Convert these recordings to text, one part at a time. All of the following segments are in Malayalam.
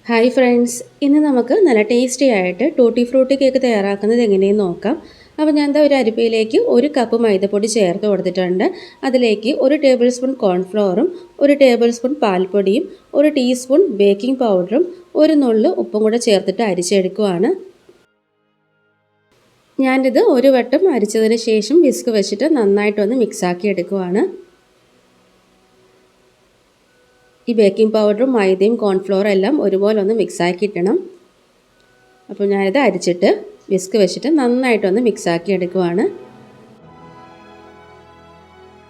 ഹായ് ഫ്രണ്ട്സ്, ഇന്ന് നമുക്ക് നല്ല ടേസ്റ്റി ആയിട്ട് ടൂട്ടി ഫ്രൂട്ടി കേക്ക് തയ്യാറാക്കുന്നത് എങ്ങനെയെന്ന് നോക്കാം. അപ്പോൾ ഞാൻ ഒരു അരിപ്പയിലേക്ക് 1 കപ്പ് മൈദപ്പൊടി ചേർത്ത് കൊടുത്തിട്ടുണ്ട്. അതിലേക്ക് 1 ടേബിൾ സ്പൂൺ കോൺഫ്ലവറും 1 ടേബിൾ സ്പൂൺ പാൽപ്പൊടിയും 1 ടീസ്പൂൺ ബേക്കിംഗ് പൗഡറും 1 നുള്ള് ഉപ്പും കൂടെ ചേർത്തിട്ട് അരിച്ചെടുക്കുവാണ്. ഞാനിത് ഒരു വട്ടം അരിച്ചതിന് ശേഷം വിസ്ക് വെച്ചിട്ട് നന്നായിട്ടൊന്ന് മിക്സാക്കി എടുക്കുവാണ്. ഈ ബേക്കിംഗ് പൗഡറും മൈദയും കോൺഫ്ലോറും എല്ലാം ഒരുപോലെ ഒന്ന് മിക്സാക്കി ഇടണം. അപ്പോൾ ഞാനിത് അരിച്ചിട്ട് വിസ്ക് വെച്ചിട്ട് നന്നായിട്ടൊന്ന് മിക്സാക്കി എടുക്കുവാണ്.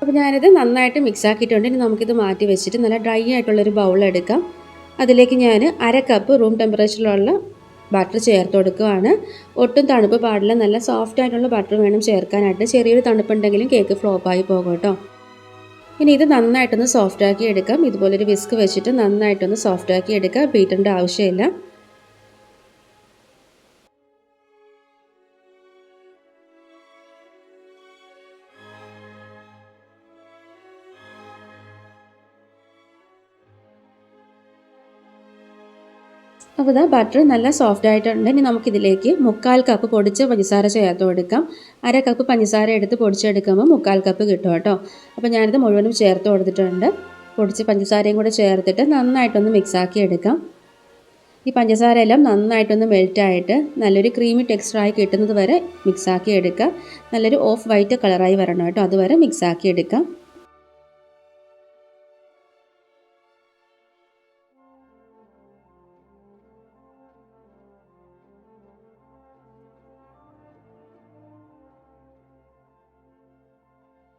അപ്പോൾ ഞാനിത് നന്നായിട്ട് മിക്സാക്കിയിട്ടുണ്ട്. ഇനി നമുക്കിത് മാറ്റി വെച്ചിട്ട് നല്ല ഡ്രൈ ആയിട്ടുള്ളൊരു ബൗൾ എടുക്കാം. അതിലേക്ക് ഞാൻ 1/2 കപ്പ് റൂം ടെമ്പറേച്ചറിലുള്ള ബട്ടർ ചേർത്ത് കൊടുക്കുകയാണ്. ഒട്ടും തണുപ്പ് പാടില്ല, നല്ല സോഫ്റ്റ് ആയിട്ടുള്ള ബട്ടർ വേണം ചേർക്കാനായിട്ട്. ചെറിയൊരു തണുപ്പുണ്ടെങ്കിലും കേക്ക് ഫ്ലോപ്പായി പോകും കേട്ടോ. ഇനി ഇത് നന്നായിട്ടൊന്ന് സോഫ്റ്റാക്കി എടുക്കാം. ഇതുപോലൊരു വിസ്ക് വെച്ചിട്ട് നന്നായിട്ടൊന്ന് സോഫ്റ്റാക്കി എടുക്കാം. ബീറ്ററിൻ്റെ ആവശ്യമില്ല. അപ്പോൾ ഇതാ ബട്ടർ നല്ല സോഫ്റ്റ് ആയിട്ടുണ്ട്. ഇനി നമുക്കിതിലേക്ക് 1/4 കപ്പ് പൊടിച്ച പഞ്ചസാര ചേർത്ത് കൊടുക്കാം. 1/2 കപ്പ് പഞ്ചസാര എടുത്ത് പൊടിച്ചെടുക്കുമ്പോൾ 1/4 കപ്പ് കിട്ടും കേട്ടോ. അപ്പോൾ ഞാനിത് മുഴുവനും ചേർത്ത് കൊടുത്തിട്ടുണ്ട്. പൊടിച്ച പഞ്ചസാരയും കൂടെ ചേർത്തിട്ട് നന്നായിട്ടൊന്ന് മിക്സാക്കി എടുക്കാം. ഈ പഞ്ചസാര എല്ലാം നന്നായിട്ടൊന്ന് മെൽറ്റായിട്ട് നല്ലൊരു ക്രീമി ടെക്സ്ചറായി കിട്ടുന്നത് വരെ മിക്സാക്കി എടുക്കാം. നല്ലൊരു ഓഫ് വൈറ്റ് കളറായി വരണം കേട്ടോ, അതുവരെ മിക്സാക്കി എടുക്കാം.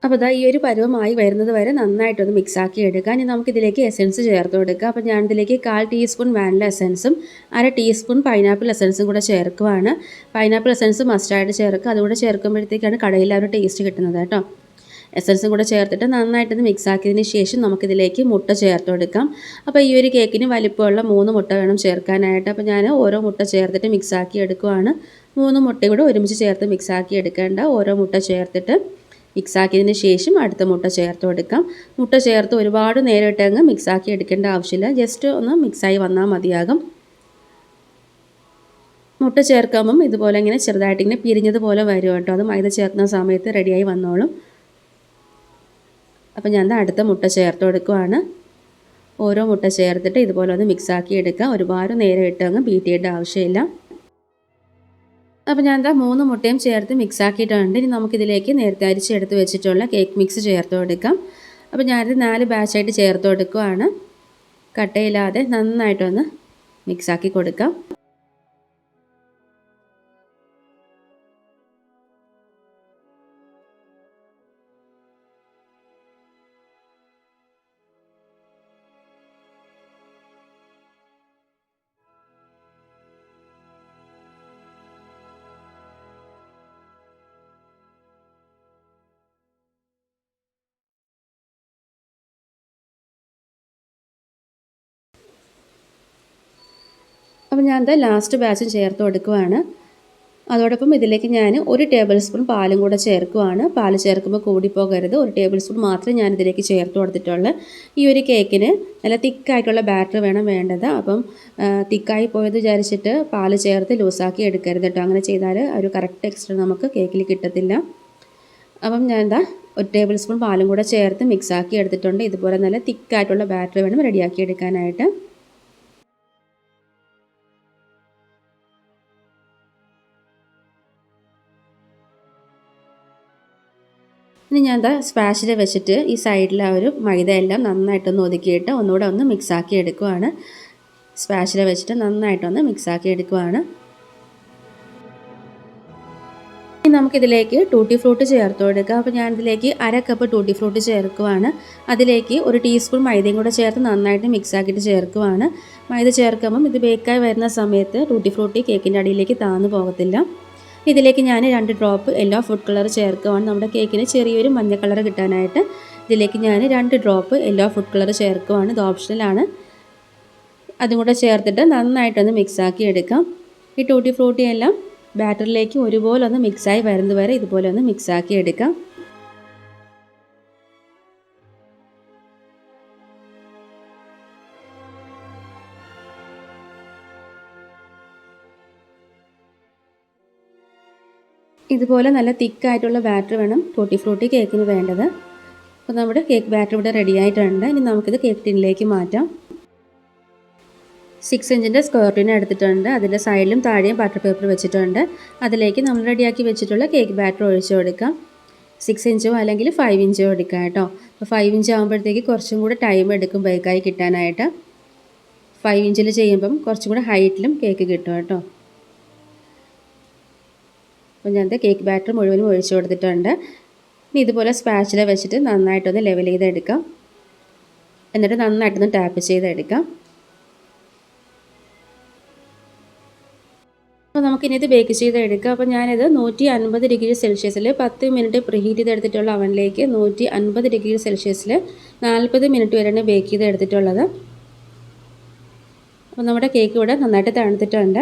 അപ്പോൾ ഇതാ ഈ ഒരു പരുവമായി വരുന്നത് വരെ നന്നായിട്ടൊന്ന് മിക്സാക്കി എടുക്കുക. ഇനി നമുക്കിതിലേക്ക് എസൻസ് ചേർത്ത് കൊടുക്കുക. അപ്പോൾ ഞാനിതിലേക്ക് 1/4 ടീസ്പൂൺ വാനില എസൻസും 1/2 ടീസ്പൂൺ പൈനാപ്പിൾ എസൻസും കൂടെ ചേർക്കുവാണ്. പൈനാപ്പിൾ എസൻസ് മസ്റ്റായിട്ട് ചേർക്കുക. അതുകൂടെ ചേർക്കുമ്പോഴത്തേക്കാണ് കടയിൽ ആ ഒരു ടേസ്റ്റ് കിട്ടുന്നത് കേട്ടോ. എസൻസും കൂടെ ചേർത്തിട്ട് നന്നായിട്ടൊന്ന് മിക്സാക്കിയതിന് ശേഷം നമുക്കിതിലേക്ക് മുട്ട ചേർത്ത് കൊടുക്കാം. അപ്പോൾ ഈ ഒരു കേക്കിന് വലിപ്പമുള്ള 3 മുട്ട വേണം ചേർക്കാനായിട്ട്. അപ്പോൾ ഞാൻ ഓരോ മുട്ട ചേർത്തിട്ട് മിക്സാക്കി എടുക്കുവാണ്. 3 മുട്ടയും കൂടെ ഒരുമിച്ച് ചേർത്ത് മിക്സാക്കി എടുക്കേണ്ട. ഓരോ മുട്ട ചേർത്തിട്ട് മിക്സാക്കിയതിന് ശേഷം അടുത്ത മുട്ട ചേർത്ത് കൊടുക്കാം. മുട്ട ചേർത്ത് ഒരുപാട് നേരം ഇട്ടങ്ങ് മിക്സാക്കി എടുക്കേണ്ട ആവശ്യമില്ല. ജസ്റ്റ് ഒന്ന് മിക്സായി വന്നാൽ മതിയാകും. മുട്ട ചേർക്കുമ്പം ഇതുപോലെ ഇങ്ങനെ ചെറുതായിട്ടിങ്ങനെ പിരിഞ്ഞതുപോലെ വരും കേട്ടോ. അത് മൈദ ചേർക്കുന്ന സമയത്ത് റെഡിയായി വന്നോളും. അപ്പോൾ ഞാൻ അടുത്ത മുട്ട ചേർത്ത് കൊടുക്കുവാണ്. ഓരോ മുട്ട ചേർത്തിട്ട് ഇതുപോലെ ഒന്ന് മിക്സാക്കി എടുക്കുക. ഒരുപാട് നേരം ഇട്ടങ്ങ് ബീറ്റ് ചെയ്യേണ്ട ആവശ്യമില്ല. അപ്പോൾ ഞാൻ 3 മുട്ടയും ചേർത്ത് മിക്സാക്കിയിട്ടുണ്ട്. ഇനി നമുക്കിതിലേക്ക് നേരത്തെ അരിച്ചെടുത്ത് വെച്ചിട്ടുള്ള കേക്ക് മിക്സ് ചേർത്ത് കൊടുക്കാം. അപ്പോൾ ഞാനിത് 4 ബാച്ചായിട്ട് ചേർത്ത് കൊടുക്കുവാണ്. കട്ടയില്ലാതെ നന്നായിട്ടൊന്ന് മിക്സാക്കി കൊടുക്കാം. അപ്പോൾ ഞാൻ ലാസ്റ്റ് ബാച്ചും ചേർത്ത് കൊടുക്കുവാണ്. അതോടൊപ്പം ഇതിലേക്ക് ഞാൻ 1 ടേബിൾ സ്പൂൺ പാലും കൂടെ ചേർക്കുവാണ്. പാൽ ചേർക്കുമ്പോൾ കൂടിപ്പോകരുത്. 1 ടേബിൾ സ്പൂൺ മാത്രമേ ഞാൻ ഇതിലേക്ക് ചേർത്ത് കൊടുത്തിട്ടുള്ളൂ. ഈ ഒരു കേക്കിന് നല്ല തിക്കായിട്ടുള്ള ബാറ്റർ വേണ്ടത്. അപ്പം തിക്കായി പോയത് വിചാരിച്ചിട്ട് പാൽ ചേർത്ത് ലൂസാക്കി എടുക്കരുത് കേട്ടോ. അങ്ങനെ ചെയ്താൽ ഒരു കറക്റ്റ് ടെക്സ്ചർ നമുക്ക് കേക്കിൽ കിട്ടത്തില്ല. അപ്പം ഞാൻ 1 ടേബിൾ സ്പൂൺ പാലും കൂടെ ചേർത്ത് മിക്സാക്കി എടുത്തിട്ടുണ്ട്. ഇതുപോലെ നല്ല തിക്കായിട്ടുള്ള ബാറ്റർ വേണം റെഡിയാക്കി എടുക്കാനായിട്ട്. ഇനി ഞാൻ സ്പാച്ചില വെച്ചിട്ട് ഈ സൈഡിലെ ആ ഒരു മൈദ എല്ലാം നന്നായിട്ടൊന്ന് ഒതുക്കിയിട്ട് ഒന്നുകൂടെ ഒന്ന് മിക്സാക്കി എടുക്കുവാണ്. സ്പാച്ചില വെച്ചിട്ട് നന്നായിട്ടൊന്ന് മിക്സാക്കി എടുക്കുവാണ്. ഇനി നമുക്കിതിലേക്ക് ടൂട്ടി ഫ്രൂട്ട് ചേർത്ത് കൊടുക്കാം. അപ്പോൾ ഞാനിതിലേക്ക് 1/2 കപ്പ് ടൂട്ടി ഫ്രൂട്ട് ചേർക്കുവാണ്. അതിലേക്ക് 1 ടീസ്പൂൺ മൈദയും കൂടെ ചേർത്ത് നന്നായിട്ട് മിക്സാക്കിയിട്ട് ചേർക്കുവാണ്. മൈദ ചേർക്കുമ്പം ഇത് ബേക്കായി വരുന്ന സമയത്ത് ടൂട്ടി ഫ്രൂട്ടി കേക്കിൻ്റെ അടിയിലേക്ക് താഴ്ന്നു പോകത്തില്ല. ഇതിലേക്ക് ഞാൻ 2 ഡ്രോപ്പ് യെല്ലോ ഫുഡ് കളർ ചേർക്കുവാണ്. നമ്മുടെ കേക്കിന് ചെറിയൊരു മഞ്ഞ കളർ കിട്ടാനായിട്ട് ഇതിലേക്ക് ഞാൻ 2 ഡ്രോപ്പ് യെല്ലോ ഫുഡ് കളർ ചേർക്കുവാണ്. ഇത് ഓപ്ഷണലാണ്. അതും കൂടെ ചേർത്തിട്ട് നന്നായിട്ടൊന്ന് മിക്സാക്കി എടുക്കാം. ഈ ടൂട്ടി ഫ്രൂട്ടി എല്ലാം ബാറ്ററിലേക്ക് ഒരുപോലെ ഒന്ന് മിക്സായി വരുന്നത് വരെ ഇതുപോലെ ഒന്ന് മിക്സാക്കി എടുക്കാം. ഇതുപോലെ നല്ല തിക്കായിട്ടുള്ള ബാറ്റർ വേണം ടൂട്ടി ഫ്രൂട്ടി കേക്കിന് വേണ്ടത്. അപ്പോൾ നമ്മുടെ കേക്ക് ബാറ്റർ ഇവിടെ റെഡി ആയിട്ടുണ്ട്. ഇനി നമുക്കിത് കേക്ക് ടിന്നിലേക്ക് മാറ്റാം. 6 ഇഞ്ചിൻ്റെ സ്ക്വയർ ടിൻ എടുത്തിട്ടുണ്ട്. അതിൻ്റെ സൈഡിലും താഴെയും ബട്ടർ പേപ്പർ വെച്ചിട്ടുണ്ട്. അതിലേക്ക് നമ്മൾ റെഡിയാക്കി വെച്ചിട്ടുള്ള കേക്ക് ബാറ്റർ ഒഴിച്ചു കൊടുക്കാം. 6 ഇഞ്ചോ അല്ലെങ്കിൽ 5 ഇഞ്ചോ എടുക്കാം കേട്ടോ. അപ്പോൾ 5 ഇഞ്ച് ആകുമ്പോഴത്തേക്ക് കുറച്ചും കൂടെ ടൈം എടുക്കും ബേക്കായി കിട്ടാനായിട്ട്. 5 ഇഞ്ചിൽ ചെയ്യുമ്പം കുറച്ചും കൂടെ ഹൈറ്റിലും കേക്ക് കിട്ടും കേട്ടോ. അപ്പോൾ ഞാൻ കേക്ക് ബാറ്റർ മുഴുവനും ഒഴിച്ചു കൊടുത്തിട്ടുണ്ട്. ഇനി ഇതുപോലെ സ്പാച്ചില വെച്ചിട്ട് നന്നായിട്ടൊന്ന് ലെവൽ ചെയ്തെടുക്കാം. എന്നിട്ട് നന്നായിട്ടൊന്ന് ടാപ്പ് ചെയ്തെടുക്കാം. അപ്പോൾ നമുക്കിനി ഇത് ബേക്ക് ചെയ്തെടുക്കാം. അപ്പോൾ ഞാനിത് 150 ഡിഗ്രി സെൽഷ്യസിൽ 10 മിനിറ്റ് പ്രീഹീറ്റ് ചെയ്തെടുത്തിട്ടുള്ള അവനിലേക്ക് 150 ഡിഗ്രി സെൽഷ്യസിൽ 40 മിനിറ്റ് വരെയാണ് ബേക്ക് ചെയ്തെടുത്തിട്ടുള്ളത്. അപ്പോൾ നമ്മുടെ കേക്ക് ഇവിടെ നന്നായിട്ട് തണുത്തിട്ടുണ്ട്.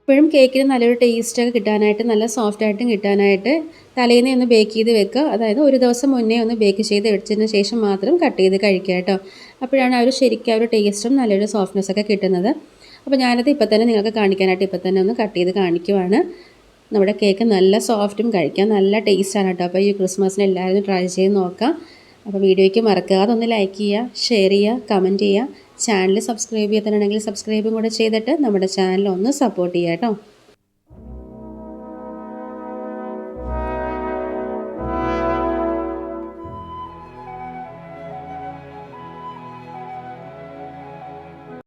ഇപ്പോഴും കേക്കിന് നല്ലൊരു ടേസ്റ്റൊക്കെ കിട്ടാനായിട്ട് നല്ല സോഫ്റ്റായിട്ടും കിട്ടാനായിട്ട് തലേന്നേ ഒന്ന് ബേക്ക് ചെയ്ത് വെക്കുക. അതായത് ഒരു ദിവസം മുന്നേ ഒന്ന് ബേക്ക് ചെയ്ത് വെച്ചതിന് ശേഷം മാത്രം കട്ട് ചെയ്ത് കഴിക്കുക കേട്ടോ. അപ്പോഴാണ് ആ ഒരു ശരിക്കും ആ ഒരു ടേസ്റ്റും നല്ലൊരു സോഫ്റ്റ്നെസ്സൊക്കെ കിട്ടുന്നത്. അപ്പോൾ ഞാനത് ഇപ്പോൾ തന്നെ നിങ്ങൾക്ക് കാണിക്കാനായിട്ട് ഇപ്പോൾ തന്നെ ഒന്ന് കട്ട് ചെയ്ത് കാണിക്കുവാണ്. നമ്മുടെ കേക്ക് നല്ല സോഫ്റ്റും കഴിക്കാൻ നല്ല ടേസ്റ്റാണ് കേട്ടോ. അപ്പോൾ ഈ ക്രിസ്മസിന് എല്ലാവരും ട്രൈ ചെയ്ത് നോക്കാം. അപ്പോൾ വീഡിയോയ്ക്ക് മറക്കാതെ ഒന്ന് ലൈക്ക് ചെയ്യുക, ഷെയർ ചെയ്യുക, കമൻറ്റ് ചെയ്യുക. ചാനൽ സബ്സ്ക്രൈബ് ചെയ്യാത്തതാണെങ്കിൽ സബ്സ്ക്രൈബും കൂടെ ചെയ്തിട്ട് നമ്മുടെ ചാനൽ ഒന്ന് സപ്പോർട്ട് ചെയ്യുക കേട്ടോ.